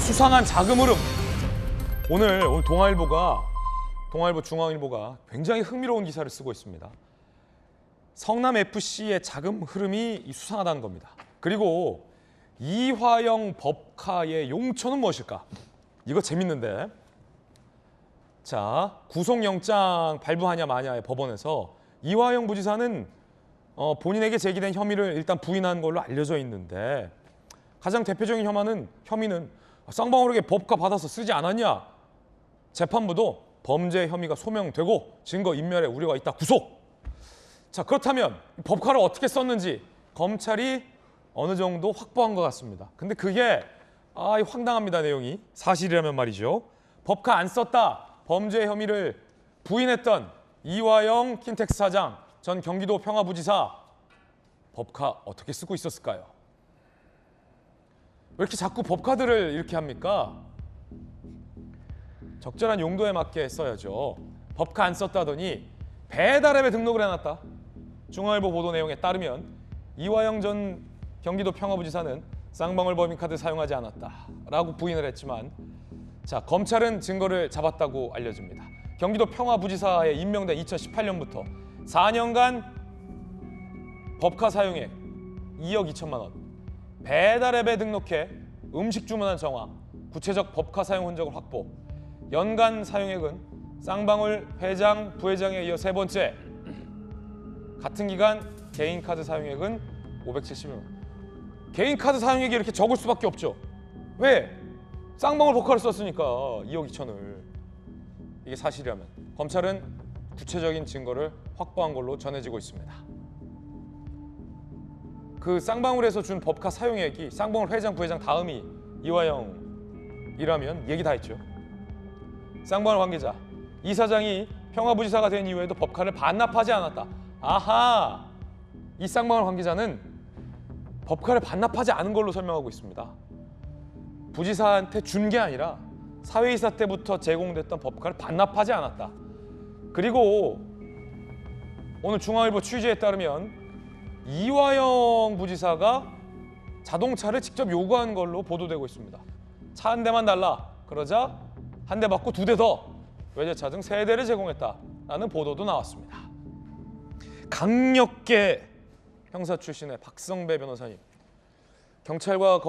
수상한 자금 흐름. 오늘 동아일보 중앙일보가 굉장히 흥미로운 기사를 쓰고 있습니다. 성남 FC의 자금 흐름이 수상하다는 겁니다. 그리고 이화영 법카의 용처는 무엇일까? 이거 재밌는데. 자, 구속영장 발부하냐 마냐의 법원에서 이화영 부지사는 본인에게 제기된 혐의를 일단 부인한 걸로 알려져 있는데, 가장 대표적인 혐의는 쌍방울에게 법카 받아서 쓰지 않았냐? 재판부도 범죄 혐의가 소명되고 증거 인멸의 우려가 있다, 구속. 자, 그렇다면 법카를 어떻게 썼는지 검찰이 어느 정도 확보한 것 같습니다. 근데 그게 황당합니다. 내용이 사실이라면 말이죠. 법카 안 썼다 범죄 혐의를 부인했던 이화영 킨텍스 사장, 전 경기도 평화부지사, 법카 어떻게 쓰고 있었을까요? 왜 이렇게 자꾸 법카들을 이렇게 합니까? 적절한 용도에 맞게 써야죠. 법카 안 썼다더니 배달앱에 등록을 해놨다. 중앙일보 보도 내용에 따르면 이화영 전 경기도 평화부지사는 쌍방울 법인카드 사용하지 않았다라고 부인을 했지만, 자, 검찰은 증거를 잡았다고 알려집니다. 경기도 평화부지사에 임명된 2018년부터 4년간 법카 사용액 2억 2천만 원, 배달앱에 등록해 음식 주문한 정황, 구체적 법카 사용 흔적을 확보, 연간 사용액은 쌍방울 회장, 부회장에 이어 세 번째, 같은 기간 개인 카드 사용액은 570만 원. 개인 카드 사용액이 이렇게 적을 수밖에 없죠. 왜? 쌍방울 법카를 썼으니까 2억 2천을. 이게 사실이라면 검찰은 구체적인 증거를 확보한 걸로 전해지고 있습니다. 그 쌍방울에서 준 법카 사용액이 쌍방울 회장, 부회장 다음이 이화영이라면 얘기 다 했죠. 쌍방울 관계자, 이 사장이 평화부지사가 된 이후에도 법카를 반납하지 않았다. 아하! 이 쌍방울 관계자는 법카를 반납하지 않은 걸로 설명하고 있습니다. 부지사한테 준 게 아니라 사회이사 때부터 제공됐던 법카를 반납하지 않았다. 그리고 오늘 중앙일보 취재에 따르면 이화영 부지사가 자동차를 직접 요구한 걸로 보도되고 있습니다. 차 한 대만 달라. 그러자 한 대 받고 두 대 더, 외제차 등 세 대를 제공했다라는 보도도 나왔습니다. 강력계 형사 출신의 박성배 변호사님, 경찰과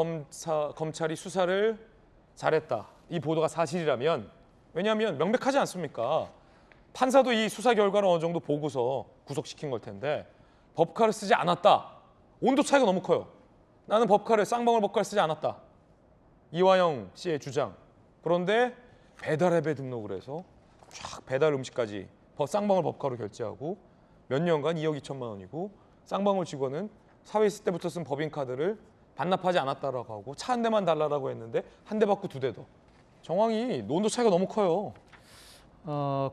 검찰이 수사를 잘했다, 이 보도가 사실이라면, 왜냐하면 명백하지 않습니까? 판사도 이 수사 결과를 어느 정도 보고서 구속시킨 걸 텐데, 법카를 쓰지 않았다. 온도 차이가 너무 커요. 나는 쌍방울 법카를 쓰지 않았다. 이화영 씨의 주장. 그런데 배달앱에 등록을 해서 쫙 배달 음식까지 쌍방울 법카로 결제하고 몇 년간 2억 2천만 원이고, 쌍방울 직원은 사회 있을 때부터 쓴 법인카드를 반납하지 않았다라고 하고 차 한 대만 달라고 했는데 한 대 받고 두 대 더. 정황이 온도 차이가 너무 커요.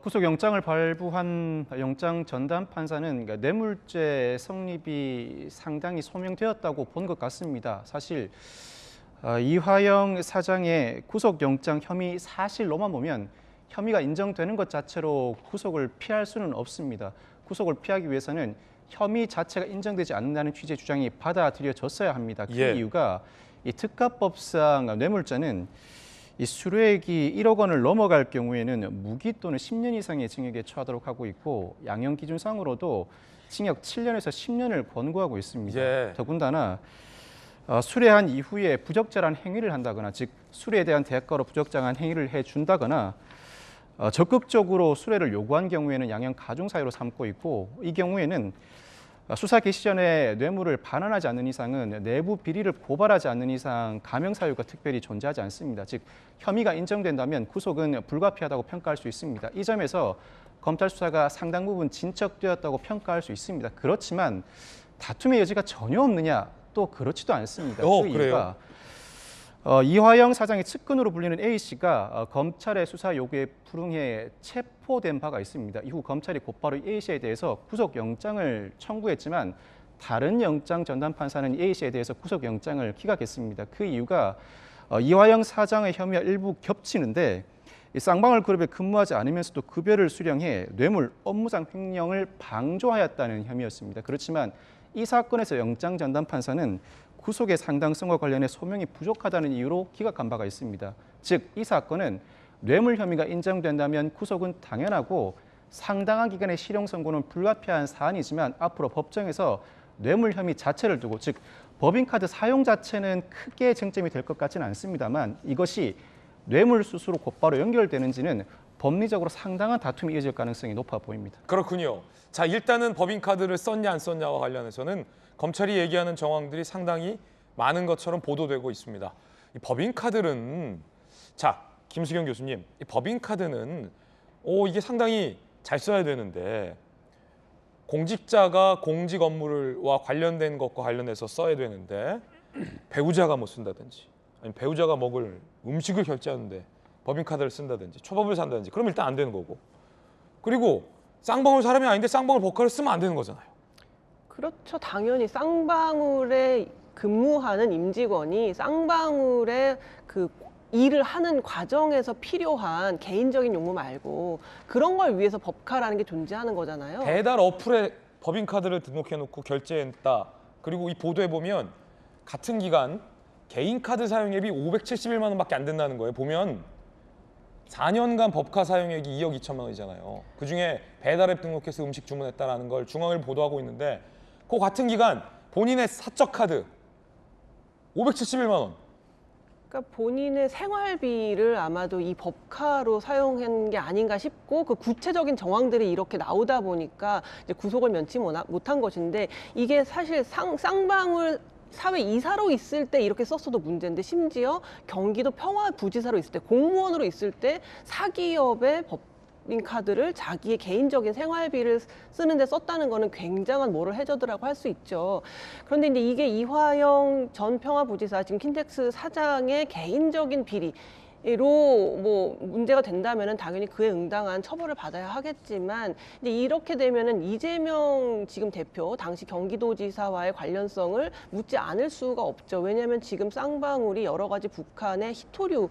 구속영장을 발부한 영장 전담 판사는 뇌물죄 성립이 상당히 소명되었다고 본 것 같습니다. 사실 이화영 사장의 구속영장 혐의 사실로만 보면 혐의가 인정되는 것 자체로 구속을 피할 수는 없습니다. 구속을 피하기 위해서는 혐의 자체가 인정되지 않는다는 취지의 주장이 받아들여졌어야 합니다. 그 이유가 이 특가법상 뇌물죄는 이 수뢰액이 1억 원을 넘어갈 경우에는 무기 또는 10년 이상의 징역에 처하도록 하고 있고, 양형 기준상으로도 징역 7년에서 10년을 권고하고 있습니다. 더군다나 수뢰한 이후에 부적절한 행위를 한다거나, 즉 수뢰에 대한 대가로 부적절한 행위를 해준다거나, 적극적으로 수뢰를 요구한 경우에는 양형 가중사유로 삼고 있고, 이 경우에는 수사 개시 전에 뇌물을 반환하지 않는 이상은 내부 비리를 고발하지 않는 이상 감형사유가 특별히 존재하지 않습니다. 즉 혐의가 인정된다면 구속은 불가피하다고 평가할 수 있습니다. 이 점에서 검찰 수사가 상당 부분 진척되었다고 평가할 수 있습니다. 그렇지만 다툼의 여지가 전혀 없느냐? 또 그렇지도 않습니다. 그 이유가 이화영 사장의 측근으로 불리는 A씨가 검찰의 수사 요구에 불응해 체포된 바가 있습니다. 이후 검찰이 곧바로 A씨에 대해서 구속영장을 청구했지만 다른 영장 전담 판사는 A씨에 대해서 구속영장을 기각했습니다. 그 이유가 이화영 사장의 혐의와 일부 겹치는데, 쌍방울 그룹에 근무하지 않으면서도 급여를 수령해 뇌물 업무상 횡령을 방조하였다는 혐의였습니다. 그렇지만 이 사건에서 영장 전담 판사는 구속의 상당성과 관련해 소명이 부족하다는 이유로 기각한 바가 있습니다. 즉, 이 사건은 뇌물 혐의가 인정된다면 구속은 당연하고 상당한 기간의 실형 선고는 불가피한 사안이지만 앞으로 법정에서 뇌물 혐의 자체를 두고, 즉 법인카드 사용 자체는 크게 쟁점이 될 것 같지는 않습니다만 이것이 뇌물 수수로 곧바로 연결되는지는 법리적으로 상당한 다툼이 이어질 가능성이 높아 보입니다. 그렇군요. 자, 일단은 법인카드를 썼냐 안 썼냐와 관련해서는 검찰이 얘기하는 정황들이 상당히 많은 것처럼 보도되고 있습니다. 이 법인카드는, 자, 김수경 교수님, 이 법인카드는 이게 상당히 잘 써야 되는데 공직자가 공직 업무와 관련된 것과 관련해서 써야 되는데 배우자가 뭐 쓴다든지 아니면 배우자가 먹을 음식을 결제하는데 법인카드를 쓴다든지 초밥을 산다든지 그러면 일단 안 되는 거고, 그리고 쌍방울 사람이 아닌데 쌍방울 법카를 쓰면 안 되는 거잖아요. 그렇죠. 당연히 쌍방울에 근무하는 임직원이 쌍방울에 그 일을 하는 과정에서 필요한 개인적인 용무 말고 그런 걸 위해서 법카라는 게 존재하는 거잖아요. 배달 어플에 법인카드를 등록해놓고 결제했다. 그리고 이 보도에 보면 같은 기간 개인카드 사용액이 571만 원밖에 안 된다는 거예요. 보면 4년간 법카 사용액이 2억 2천만 원이잖아요. 그중에 배달앱 등록해서 음식 주문했다라는 걸 중앙일보 보도하고 있는데 그 같은 기간 본인의 사적 카드 571만 원. 그러니까 본인의 생활비를 아마도 이 법카로 사용한 게 아닌가 싶고 그 구체적인 정황들이 이렇게 나오다 보니까 이제 구속을 면치 못한 것인데 이게 사실 쌍방울 사회 이사로 있을 때 이렇게 썼어도 문제인데 심지어 경기도 평화부지사로 있을 때 공무원으로 있을 때 사기업의 법인카드를 자기의 개인적인 생활비를 쓰는데 썼다는 거는 굉장한 모럴 해저드라고 할 수 있죠. 그런데 이제 이게 이화영 전 평화부지사 지금 킨텍스 사장의 개인적인 비리 로 뭐 문제가 된다면은 당연히 그에 응당한 처벌을 받아야 하겠지만 이제 이렇게 되면은 이재명 지금 대표 당시 경기도지사와의 관련성을 묻지 않을 수가 없죠. 왜냐하면 지금 쌍방울이 여러 가지 북한의 희토류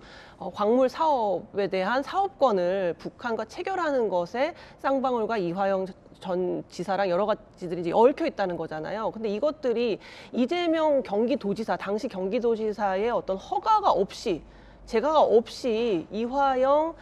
광물 사업에 대한 사업권을 북한과 체결하는 것에 쌍방울과 이화영 전 지사랑 여러 가지들이 이제 얽혀 있다는 거잖아요. 근데 이것들이 이재명 경기도지사 당시 경기도지사의 어떤 허가가 없이 제가가 없이 이화영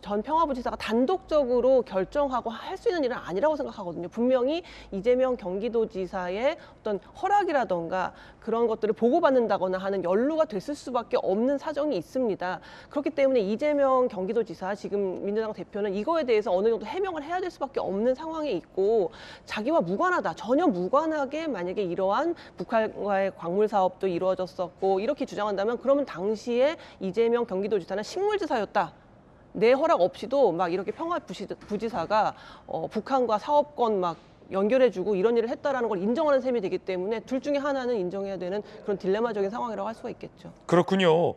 전 평화부지사가 단독적으로 결정하고 할 수 있는 일은 아니라고 생각하거든요. 분명히 이재명 경기도지사의 어떤 허락이라던가 그런 것들을 보고받는다거나 하는 연루가 됐을 수밖에 없는 사정이 있습니다. 그렇기 때문에 이재명 경기도지사 지금 민주당 대표는 이거에 대해서 어느 정도 해명을 해야 될 수밖에 없는 상황에 있고 자기와 무관하다, 전혀 무관하게 만약에 이러한 북한과의 광물 사업도 이루어졌었고 이렇게 주장한다면 그러면 당시에 이재명 경기도지사는 식물지사였다. 내 허락 없이도 막 이렇게 평화부지사가 북한과 사업권 막 연결해주고 이런 일을 했다라는 걸 인정하는 셈이 되기 때문에 둘 중에 하나는 인정해야 되는 그런 딜레마적인 상황이라고 할 수가 있겠죠. 그렇군요.